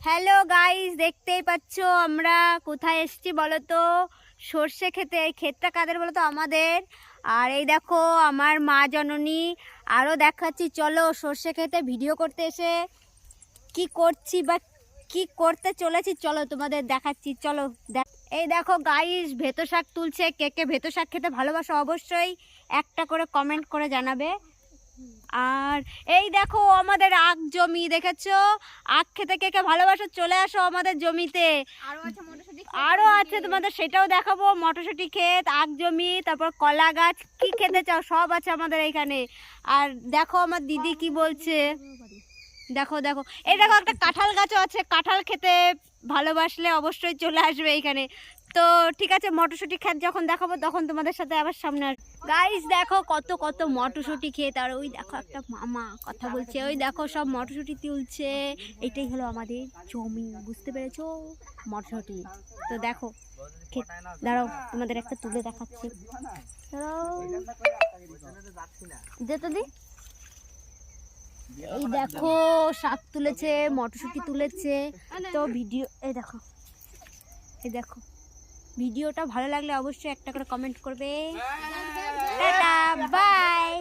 Hello guys, দেখতেই পাচ্ছ আমরা কোথায় এসেছি বলো তো? সর্ষে খেতে। এই ক্ষেতটা কাদের বলো তো? আমাদের। আর এই দেখো আমার মা জননী। আরও দেখাচ্ছি, চলো সর্ষে খেতে ভিডিও করতে এসে কি করছি বা কি করতে চলেছি চলো তোমাদের দেখাচ্ছি। চলো এই দেখো গাইস, ভেতো শাক তুলছে। কে কে ভেতো শাক খেতে ভালোবাসো অবশ্যই একটা করে কমেন্ট করে জানাবে। আর এই দেখো আমাদের আখ জমি, দেখেছো? আখ খেতে কে কে ভালোবাসো চলে আসো আমাদের জমিতে। আরো আছে তোমাদের সেটাও দেখাবো। মটরশুঁটি ক্ষেত, আখ জমি, তারপর কলা গাছ, কি খেতে চাও সব আছে আমাদের এইখানে। আর দেখো আমার দিদি কি বলছে, দেখো দেখো এই দেখো একটা কাঁঠাল গাছও আছে। কাঁঠাল খেতে ভালোবাসলে অবশ্যই চলে আসবে এইখানে। তো ঠিক আছে, মটরশুঁটি ক্ষেত যখন দেখাবো তখন তোমাদের সাথে আবার সামনে আর গাইস দেখো কত কত মটরশুঁটি ক্ষেত। আর ওই দেখো একটা মামা কথা বলছে, ওই দেখো সব মটরশুঁটি তুলছে। এটাই হলো আমাদের জমি, বুঝতে পেরেছো? মটরশুঁটি। তো দেখো ক্ষেত, দাঁড়াও তোমাদের একটা তুলে দেখাচ্ছি। যেতে দি। এই দেখো শাক তুলেছে, মটরশুঁটি তুলেছে। তো ভিডিও এই দেখো, এই দেখো ভিডিওটা ভালো লাগলে অবশ্যই একটা করে কমেন্ট করবে। Tata bye.